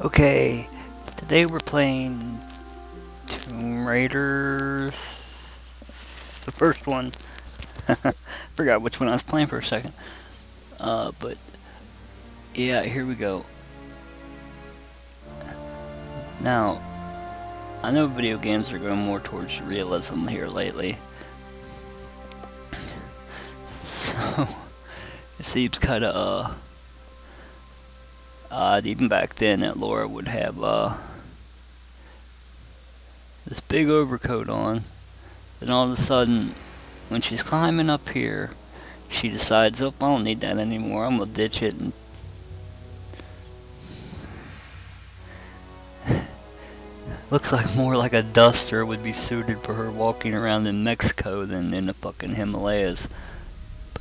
Okay, today we're playing Tomb Raider, the first one. Forgot which one I was playing for a second. But yeah, here we go. Now, I know video games are going more towards realism here lately. So, it seems kind of odd, even back then, that Laura would have this big overcoat on. Then all of a sudden, when she's climbing up here, she decides, oh, I don't need that anymore, I'm gonna ditch it. And looks like more like a duster would be suited for her walking around in Mexico than in the fucking Himalayas.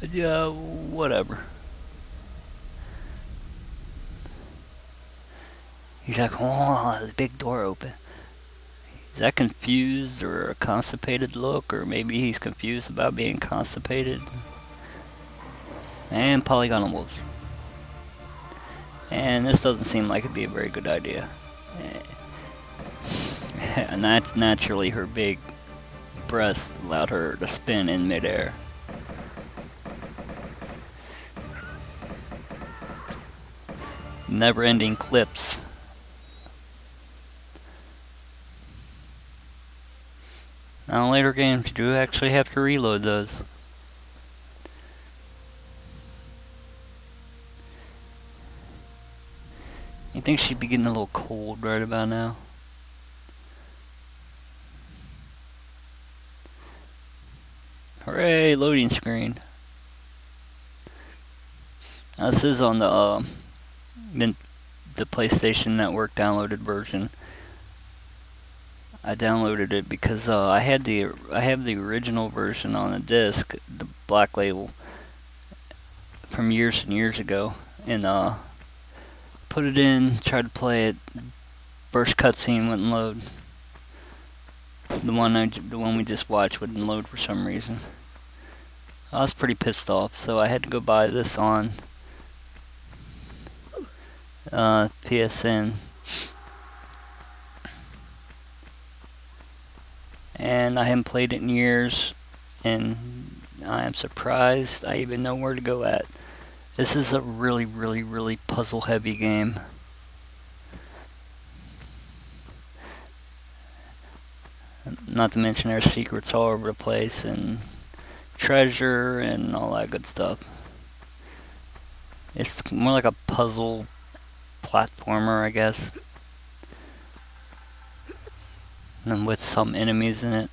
But yeah, whatever. He's like, oh, the big door open. Is that confused or a constipated look? Or maybe he's confused about being constipated. And polygonal wolves. And this doesn't seem like it'd be a very good idea. And that's naturally her big breast allowed her to spin in midair. Never-ending clips. Now in later games you do actually have to reload those. You think she'd be getting a little cold right about now? Hooray, loading screen. Now this is on the PlayStation Network downloaded version. I downloaded it because I have the original version on a disc, the Black Label, from years and years ago, and put it in, tried to play it. First cutscene wouldn't load. The one we just watched wouldn't load for some reason. I was pretty pissed off, so I had to go buy this on PSN. And I haven't played it in years, and I am surprised I even know where to go at. This is a really, really, really puzzle-heavy game. Not to mention there's secrets all over the place, and treasure, and all that good stuff. It's more like a puzzle platformer, I guess. And with some enemies in it.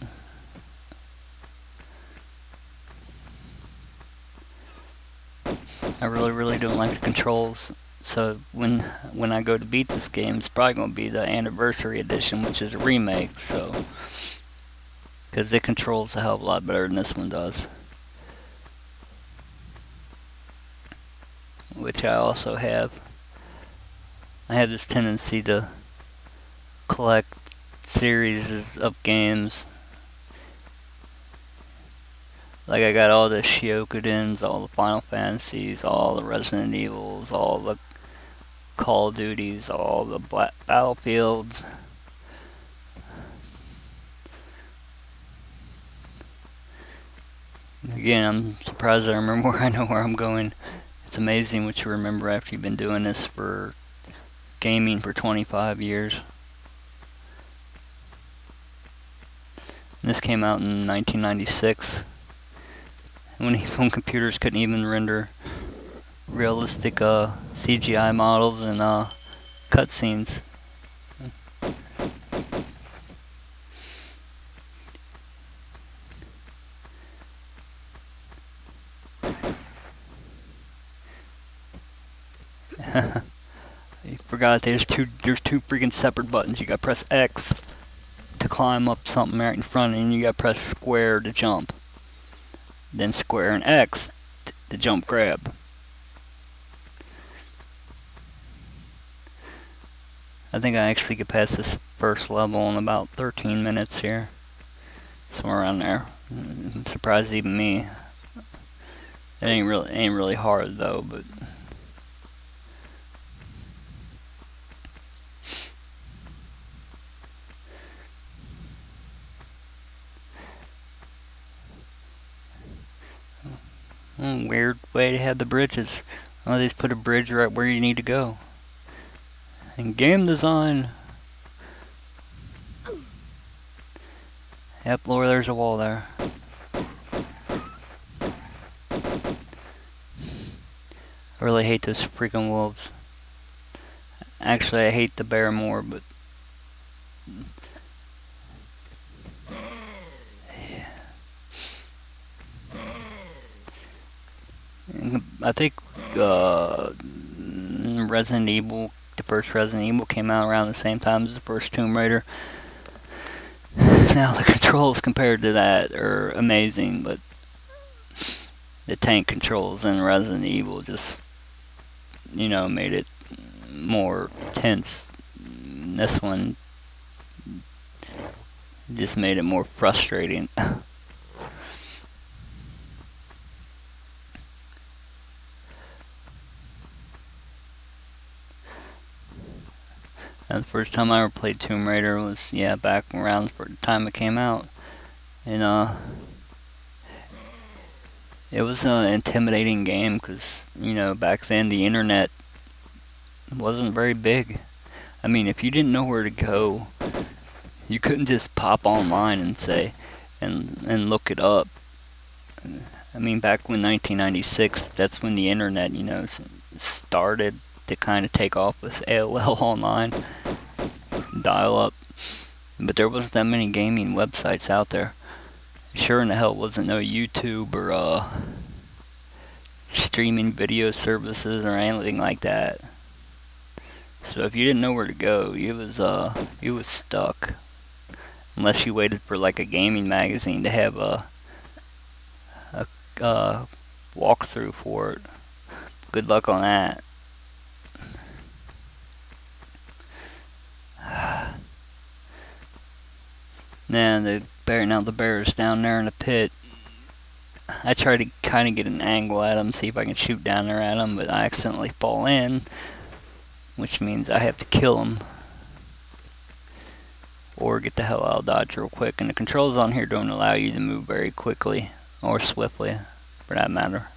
I really don't like the controls. So when I go to beat this game, it's probably going to be the Anniversary Edition, which is a remake. So because it controls a hell of a lot better than this one does. Which I also have. I have this tendency to collect series of games. Like I got all the Shiokudens, all the Final Fantasies, all the Resident Evils, all the Call of Duties, all the Battlefields. Again, I'm surprised I remember where I know where I'm going. It's amazing what you remember after you've been doing this for gaming for 25 years. And this came out in 1996. When computers couldn't even render realistic CGI models and cutscenes. You forgot there's two freaking separate buttons. You gotta press X to climb up something right in front, and you gotta press square to jump. Then square and X to jump grab. I think I actually get past this first level in about 13 minutes here. somewhere around there. I'm surprised even me. It ain't really hard though, but weird way to have the bridges. Oh, they just put a bridge right where you need to go. And game design. Yep, Lord, there's a wall there. I really hate those freaking wolves. Actually, I hate the bear more, but I think Resident Evil, the first Resident Evil came out around the same time as the first Tomb Raider. Now the controls compared to that are amazing, but the tank controls in Resident Evil just, you know, made it more tense. This one just made it more frustrating. And the first time I ever played Tomb Raider was, yeah, back around the time it came out. And, it was an intimidating game because, you know, back then the internet wasn't very big. I mean, if you didn't know where to go, you couldn't just pop online and say, and look it up. I mean, back when 1996, that's when the internet, you know, started to kind of take off with AOL Online, dial-up. But there wasn't that many gaming websites out there. Sure in the hell wasn't no YouTube or streaming video services or anything like that. So if you didn't know where to go, you was stuck. Unless you waited for like a gaming magazine to have a walkthrough for it. Good luck on that. Now the bear is down there in the pit. I try to kind of get an angle at him, see if I can shoot down there at him, but I accidentally fall in, which means I have to kill him or get the hell out of Dodge real quick. And the controls on here don't allow you to move very quickly or swiftly, for that matter.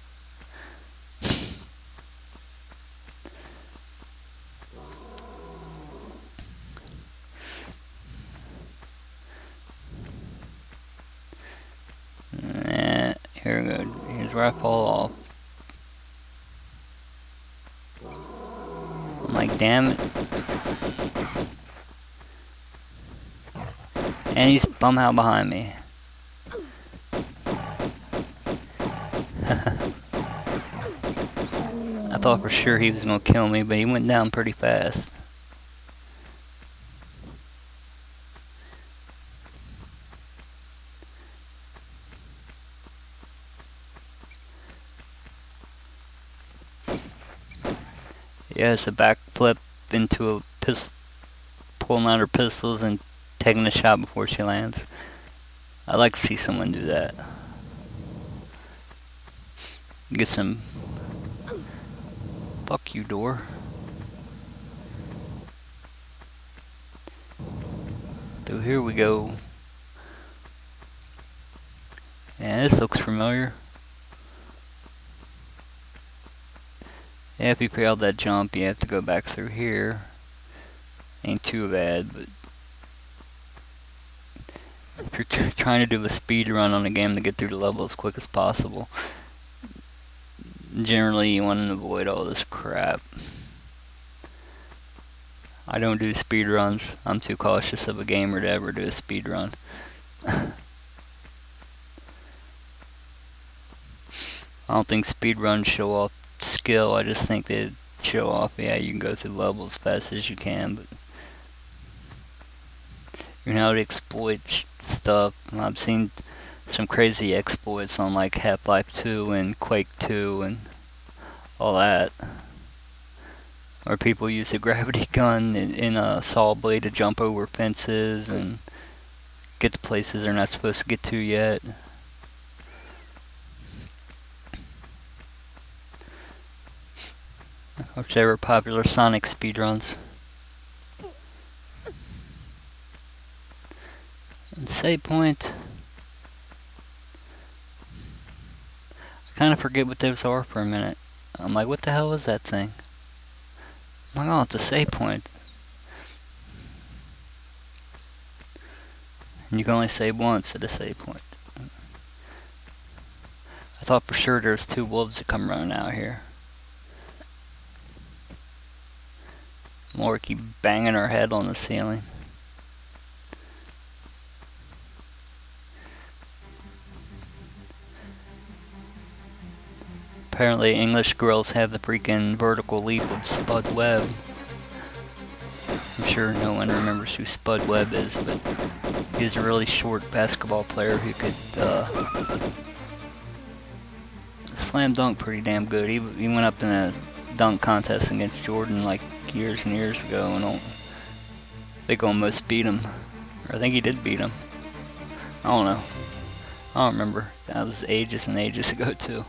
Here we go. Here's where I fall off. I'm like, damn it. And he's somehow behind me. I thought for sure he was gonna kill me, but he went down pretty fast. Yeah, it's a backflip into a pulling out her pistols and taking a shot before she lands. I'd like to see someone do that. Get some... Fuck you, door. So here we go. Yeah, this looks familiar. Yeah, if you failed that jump, you have to go back through here. Ain't too bad, but if you're trying to do a speed run on a game to get through the level as quick as possible, generally you want to avoid all this crap. I don't do speed runs. I'm too cautious of a gamer to ever do a speed run. I don't think speed runs show off skill. I just think they show off, yeah, you can go through levels as fast as you can, but you know how to exploit stuff. I've seen some crazy exploits on like Half-Life 2 and Quake 2 and all that, where people use a gravity gun in a saw blade to jump over fences and get to places they're not supposed to get to yet. Whichever popular Sonic speedruns. And save point. I kind of forget what those are for a minute. I'm like, what the hell is that thing? I'm like, oh, it's a save point. And you can only save once at a save point. I thought for sure there's two wolves that come running out here. Laura keep banging her head on the ceiling. Apparently English girls have the freaking vertical leap of Spud Webb. I'm sure no one remembers who Spud Webb is, but he's a really short basketball player who could slam dunk pretty damn good. He went up in a dunk contest against Jordan like years and years ago, and I think almost beat him. Or I think he did beat him. I don't know. I don't remember. That was ages and ages ago too.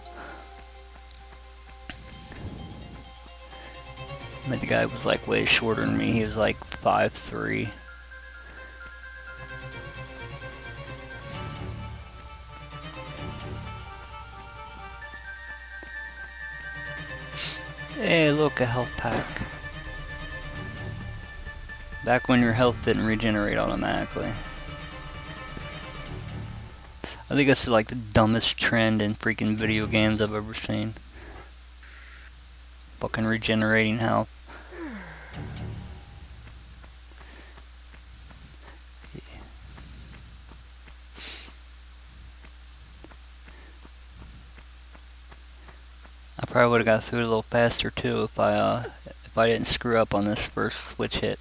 But the guy was like way shorter than me. He was like 5'3". Hey, look, a health pack. Back when your health didn't regenerate automatically. I think that's like the dumbest trend in freaking video games I've ever seen. Fucking regenerating health. I probably would have got through it a little faster too if I didn't screw up on this first switch hit.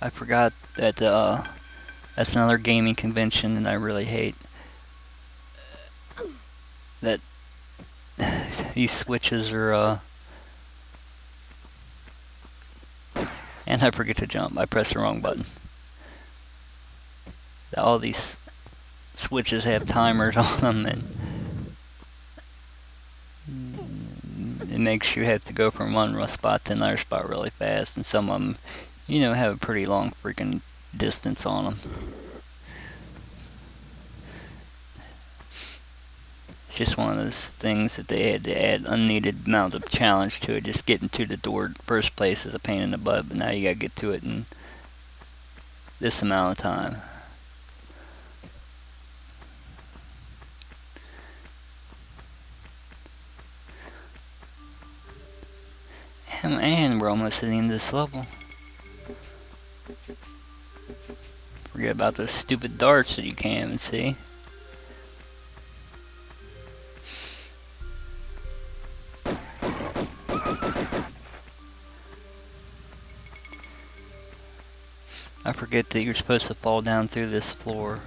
I forgot that that's another gaming convention that I really hate. That these switches are and I forget to jump. I pressed the wrong button. All these switches have timers on them, and it makes you have to go from one spot to another spot really fast, and some of them, you know, have a pretty long freaking distance on them. It's just one of those things that they had to add unneeded amount of challenge to it. Just getting to the door in the first place is a pain in the butt, but now you gotta get to it in this amount of time. And we're almost at the end of this level. Forget about those stupid darts that you can't even see. I forget that you're supposed to fall down through this floor.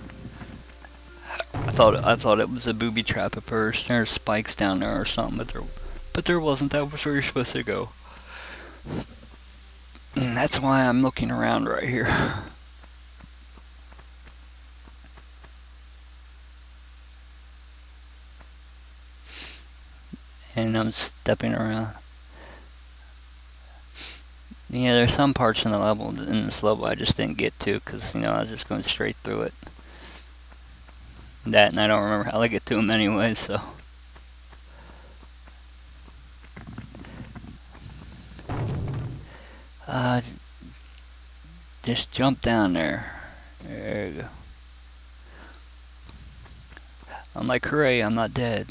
I thought it was a booby trap at first. There's spikes down there or something, but there wasn't. That was where you're supposed to go. And that's why I'm looking around right here. And I'm stepping around. Yeah, there's some parts in this level I just didn't get to because, you know, I was just going straight through it. That, and I don't remember how to get to them anyway, so. Just jump down there. There you go. I'm like, hooray, I'm not dead.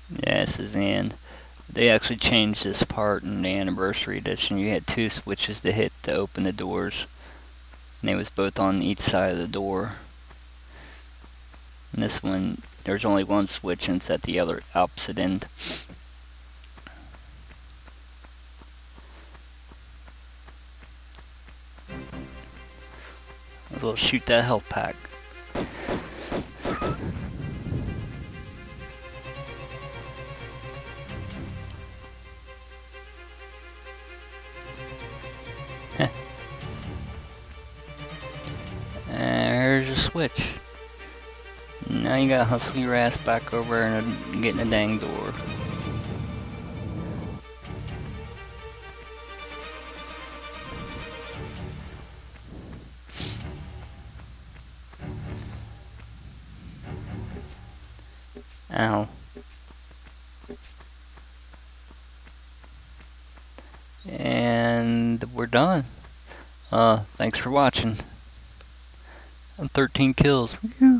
Yeah, this is the end. They actually changed this part in the anniversary edition. You had two switches to hit to open the doors. And they was both on each side of the door. And this one, there's only one switch and it's at the other opposite end. As well shoot that health pack. switch. Now you gotta hustle your ass back over and get in the dang door. Ow. And we're done. Thanks for watching. 13 kills. Woo.